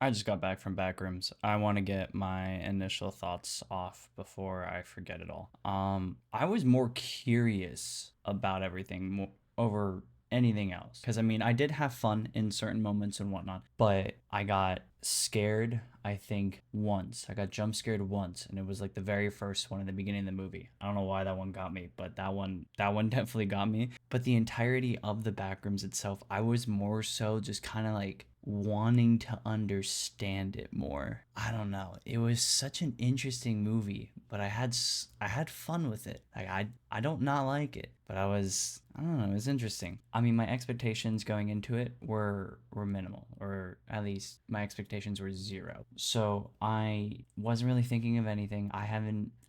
I just got back from Backrooms. I want to get my initial thoughts off before I forget it all. I was more curious about everything over anything else because I mean I did have fun in certain moments and whatnot, but I got scared. I think once I got jump scared once, and it was like the very first one in the beginning of the movie. I don't know why that one got me, but that one definitely got me. But the entirety of the Backrooms itself, I was more so just kind of like wanting to understand it more. I don't know. It was such an interesting movie, but I had fun with it. Like I don't not like it, but I don't know, it was interesting. I mean, my expectations going into it were minimal, or at least my expectations were zero. So I wasn't really thinking of anything. I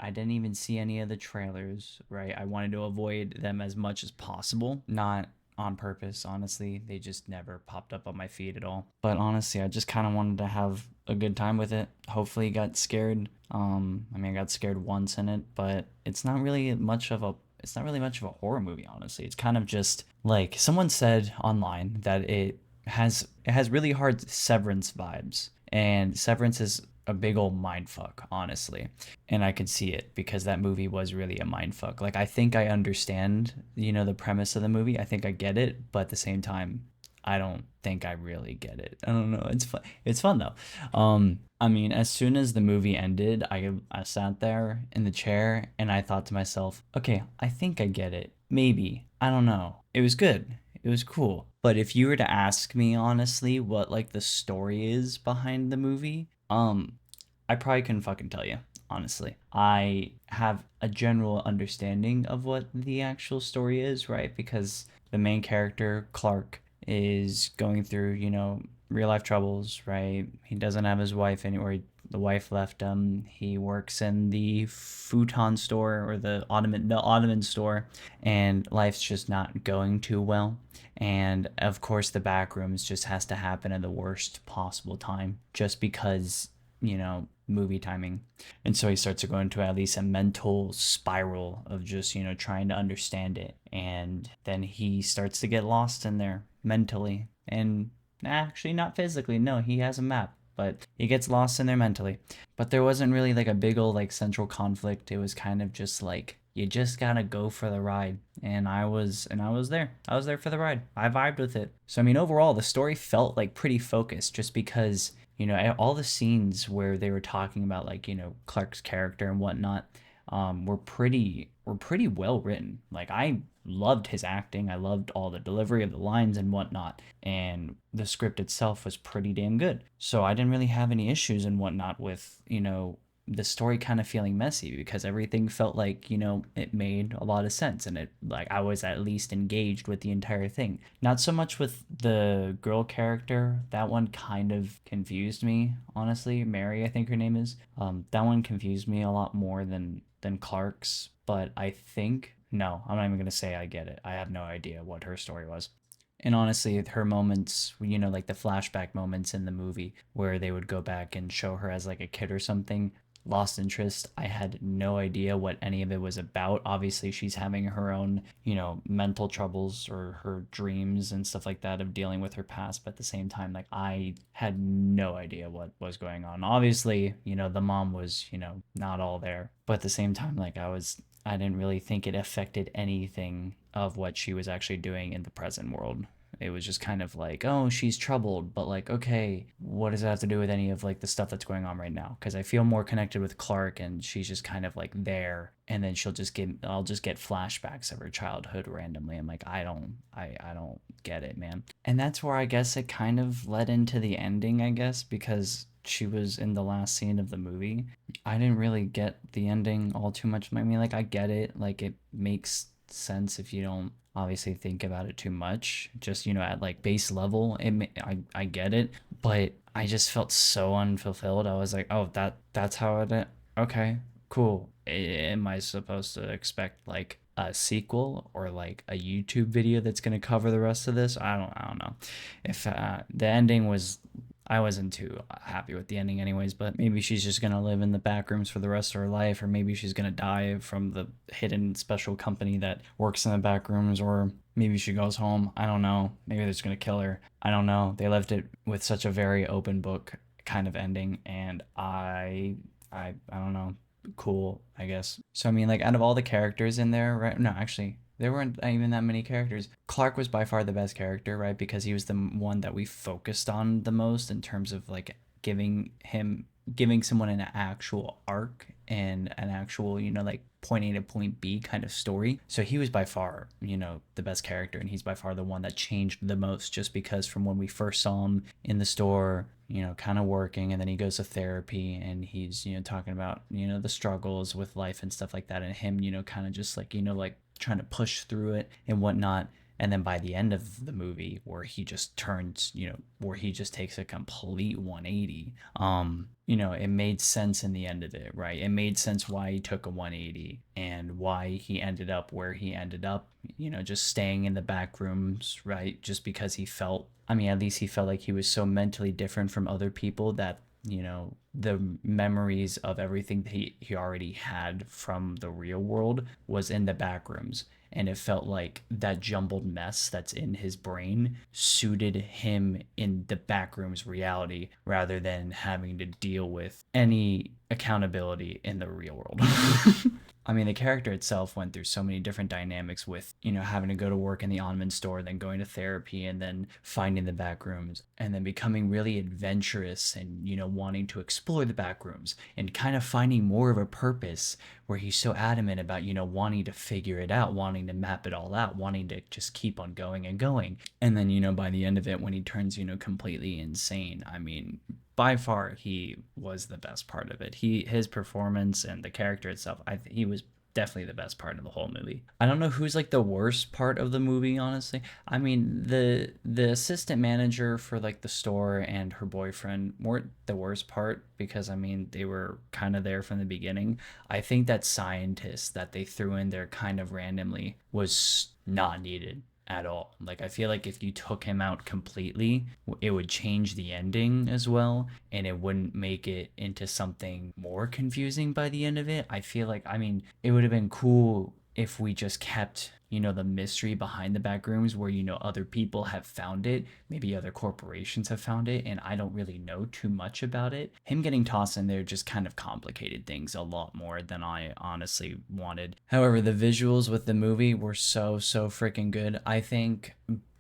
didn't even see any of the trailers, right? I wanted to avoid them as much as possible. Not on purpose, honestly. They just never popped up on my feed at all. But honestly, I just kind of wanted to have a good time with it. Hopefully, got scared. I mean, I got scared once in it, but it's not really much of a horror movie, honestly. It's kind of just like someone said online that it has really hard Severance vibes, and Severance is a big old mind fuck, honestly. And I could see it because that movie was really a mind fuck. Like I think I understand, the premise of the movie. I think I get it, but at the same time, I don't think I really get it. I don't know. It's fun. It's fun though. I mean, as soon as the movie ended, I sat there in the chair and I thought to myself, okay, I think I get it. Maybe. I don't know. It was good. It was cool. But if you were to ask me honestly what like the story is behind the movie, I probably couldn't fucking tell you, honestly. I have a general understanding of what the actual story is, right? Because the main character, Clark, is going through, real life troubles, right? He doesn't have his wife anymore. The wife left him. He works in the futon store, or the ottoman store, and life's just not going too well. And of course, the back rooms just has to happen at the worst possible time, just because movie timing. And so he starts to go into at least a mental spiral of just, trying to understand it. And then he starts to get lost in there mentally. And actually, not physically. No, he has a map, but he gets lost in there mentally. But there wasn't really like a big old like central conflict. It was kind of just like you just gotta go for the ride. And I was there. I was there for the ride. I vibed with it. So I mean overall the story felt like pretty focused just because all the scenes where they were talking about like Clark's character and whatnot, were pretty well written. Like I loved his acting. I loved all the delivery of the lines and whatnot, and the script itself was pretty damn good. So I didn't really have any issues and whatnot with the story kind of feeling messy because everything felt like it made a lot of sense, and it like I was at least engaged with the entire thing. Not so much with the girl character. That one kind of confused me, honestly. Mary, I think her name is. That one confused me a lot more than Clark's. But I think no, I'm not even gonna say I get it. I have no idea what her story was. And honestly, her moments, like the flashback moments in the movie where they would go back and show her as like a kid or something, lost interest. I had no idea what any of it was about. Obviously, she's having her own, mental troubles or her dreams and stuff like that of dealing with her past. But at the same time, like I had no idea what was going on. Obviously, the mom was, not all there. But at the same time, like I didn't really think it affected anything of what she was actually doing in the present world. It was just kind of like, oh, she's troubled, but like, okay, what does that have to do with any of like the stuff that's going on right now? Because I feel more connected with Clark, and she's just kind of like there, and then I'll just get flashbacks of her childhood randomly. I'm like, I don't get it, man. And that's where I guess it kind of led into the ending, I guess, because she was in the last scene of the movie. I didn't really get the ending all too much. I mean, like, I get it. Like, it makes sense if you don't obviously think about it too much. Just, at like base level, I get it. But I just felt so unfulfilled. I was like, oh, that's how okay, cool. Am I supposed to expect like a sequel or like a YouTube video that's going to cover the rest of this? I don't know. If the ending was I wasn't too happy with the ending, anyways. But maybe she's just gonna live in the back rooms for the rest of her life, or maybe she's gonna die from the hidden special company that works in the back rooms, or maybe she goes home. I don't know. Maybe they're just gonna kill her. I don't know. They left it with such a very open book kind of ending, and I don't know, cool, I guess. So I mean, like out of all the characters in there, right? No, actually, there weren't even that many characters. Clark was by far the best character, right? Because he was the one that we focused on the most in terms of like giving someone an actual arc and an actual, like point A to point B kind of story. So he was by far, the best character, and he's by far the one that changed the most, just because from when we first saw him in the store, kind of working, and then he goes to therapy, and he's, talking about, the struggles with life and stuff like that, and him, kind of just like, like trying to push through it and whatnot. And then by the end of the movie, where he just turns, where he just takes a complete 180, it made sense in the end of it, right? It made sense why he took a 180 and why he ended up where he ended up, just staying in the back rooms, right? Just because he felt, I mean, at least he felt like he was so mentally different from other people that, the memories of everything that he already had from the real world was in the back rooms, and it felt like that jumbled mess that's in his brain suited him in the backroom's reality rather than having to deal with any accountability in the real world. I mean, the character itself went through so many different dynamics with, having to go to work in the Onman store, then going to therapy, and then finding the back rooms, and then becoming really adventurous and, wanting to explore the back rooms and kind of finding more of a purpose, where he's so adamant about, wanting to figure it out, wanting to map it all out, wanting to just keep on going and going. And then, by the end of it, when he turns, completely insane, I mean, by far he was the best part of it. His performance and the character itself, he was definitely the best part of the whole movie. I don't know who's like the worst part of the movie, honestly. I mean, the assistant manager for like the store and her boyfriend weren't the worst part, because I mean, they were kind of there from the beginning. I think that scientist that they threw in there kind of randomly was not needed at all. Like, I feel like if you took him out completely, it would change the ending as well, and it wouldn't make it into something more confusing by the end of it. I feel like, I mean, it would have been cool if we just kept, the mystery behind the back rooms, where, other people have found it, maybe other corporations have found it, and I don't really know too much about it. Him getting tossed in there just kind of complicated things a lot more than I honestly wanted. However, the visuals with the movie were so freaking good. I think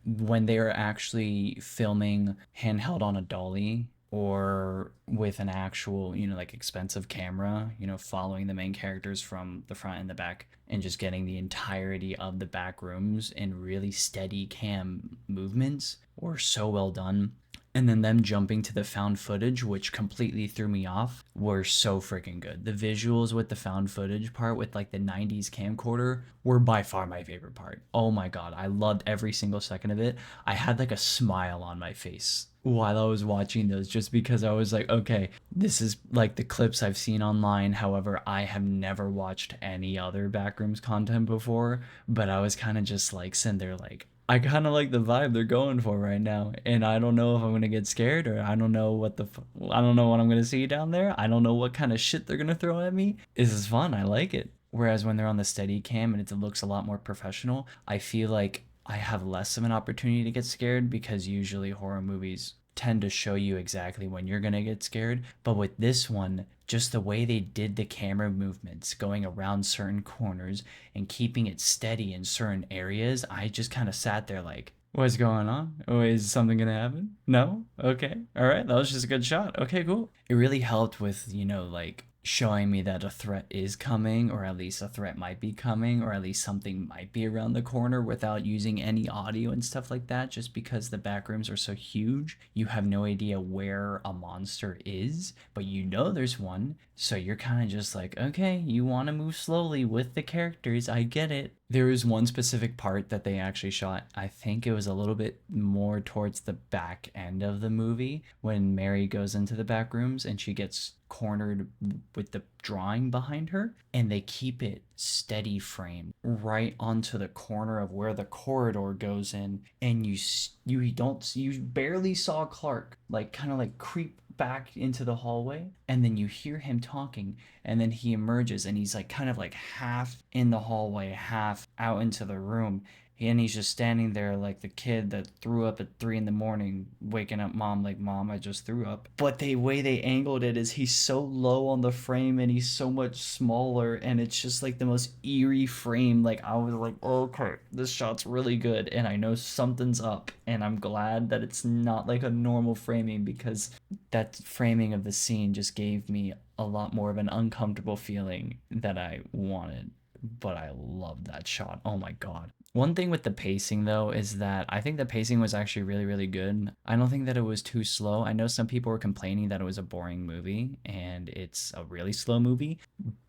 when they were actually filming handheld on a dolly, or with an actual, like expensive camera, following the main characters from the front and the back, and just getting the entirety of the back rooms in really steady cam movements, were so well done. And then them jumping to the found footage, which completely threw me off, were so freaking good. The visuals with the found footage part, with like the 90s camcorder, were by far my favorite part. Oh my god, I loved every single second of it. I had like a smile on my face while I was watching those, just because I was like, okay, this is like the clips I've seen online. However, I have never watched any other Backrooms content before, but I was kind of just like sitting there like, I kind of like the vibe they're going for right now, and I don't know if I'm gonna get scared, or I don't know I don't know what I'm gonna see down there. I don't know what kind of shit they're gonna throw at me. This is fun. I like it. Whereas when they're on the steady cam and it looks a lot more professional, I feel like I have less of an opportunity to get scared, because usually horror movies tend to show you exactly when you're gonna get scared. But with this one, just the way they did the camera movements, going around certain corners and keeping it steady in certain areas, I just kind of sat there like, what's going on? Oh, is something gonna happen? No? Okay. All right. That was just a good shot. Okay, cool. It really helped with, like showing me that a threat is coming, or at least a threat might be coming, or at least something might be around the corner, without using any audio and stuff like that. Just because the back rooms are so huge, you have no idea where a monster is, but there's one. So you're kind of just like, okay, you want to move slowly with the characters. I get it. There is one specific part that they actually shot. I think it was a little bit more towards the back end of the movie, when Mary goes into the back rooms and she gets cornered with the drawing behind her, and they keep it steady frame right onto the corner of where the corridor goes in, and you barely saw Clark like kind of like creep back into the hallway, and then you hear him talking, and then he emerges, and he's like kind of like half in the hallway, half out into the room, and he's just standing there like the kid that threw up at 3 in the morning, waking up mom like, "Mom, I just threw up." But the way they angled it is he's so low on the frame and he's so much smaller, and it's just like the most eerie frame. Like I was like, okay, this shot's really good, and I know something's up, and I'm glad that it's not like a normal framing, because that framing of the scene just gave me a lot more of an uncomfortable feeling that I wanted. But I love that shot. Oh my god. One thing with the pacing though is that I think the pacing was actually really, really good. I don't think that it was too slow. I know some people were complaining that it was a boring movie, and it's a really slow movie,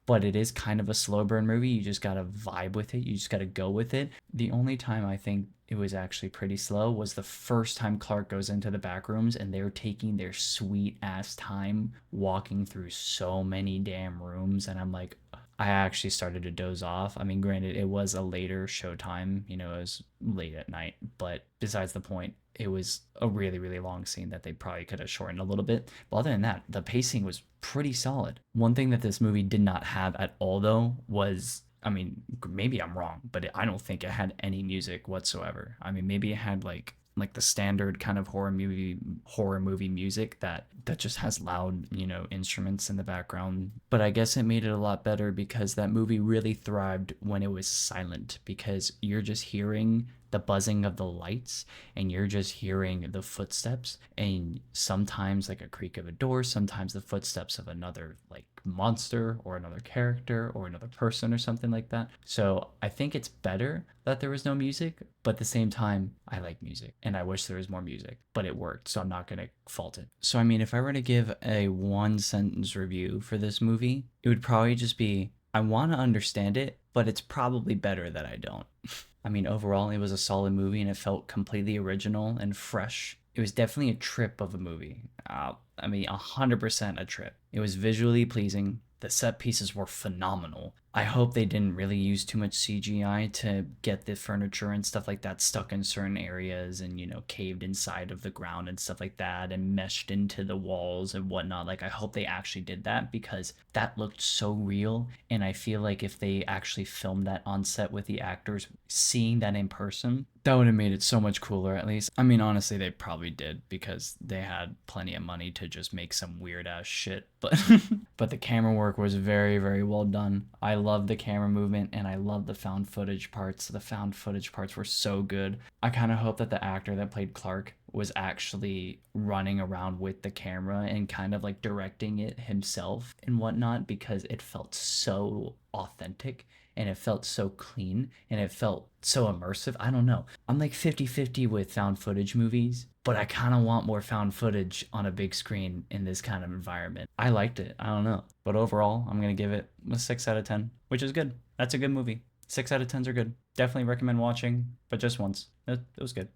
but it is kind of a slow burn movie. You just gotta vibe with it. You just gotta go with it. The only time I think it was actually pretty slow was the first time Clark goes into the back rooms and they're taking their sweet ass time walking through so many damn rooms. And I'm like, I actually started to doze off. I mean, granted, it was a later showtime, you know, it was late at night, but besides the point, it was a really, really long scene that they probably could have shortened a little bit. But other than that, the pacing was pretty solid. One thing that this movie did not have at all, though, was, I mean, maybe I'm wrong, but I don't think it had any music whatsoever. I mean, maybe it had like the standard kind of horror movie music that just has loud, you know, instruments in the background. But I guess it made it a lot better because that movie really thrived when it was silent, because you're just hearing the buzzing of the lights, and you're just hearing the footsteps, and sometimes like a creak of a door, sometimes the footsteps of another like monster or another character or another person or something like that. So I think it's better that there was no music, but at the same time, I like music and I wish there was more music, but it worked, so I'm not gonna fault it. So I mean, if I were to give a one sentence review for this movie, it would probably just be, I want to understand it, but it's probably better that I don't. I mean, overall, it was a solid movie and it felt completely original and fresh. It was definitely a trip of a movie. I mean, 100% a trip. It was visually pleasing. The set pieces were phenomenal. I hope they didn't really use too much CGI to get the furniture and stuff like that stuck in certain areas and, you know, caved inside of the ground and stuff like that and meshed into the walls and whatnot. Like, I hope they actually did that because that looked so real. And I feel like if they actually filmed that on set with the actors, seeing that in person, that would have made it so much cooler, at least. I mean, honestly, they probably did because they had plenty of money to just make some weird ass shit. But but the camera work was very, very well done. I love the camera movement and I love the found footage parts. The found footage parts were so good. I kind of hope that the actor that played Clark was actually running around with the camera and kind of like directing it himself and whatnot, because it felt so authentic and it felt so clean and it felt so immersive. I don't know. I'm like 50-50 with found footage movies, but I kind of want more found footage on a big screen in this kind of environment. I liked it. I don't know. But overall, I'm going to give it a 6 out of 10, which is good. That's a good movie. 6 out of 10s are good. Definitely recommend watching, but just once. It was good.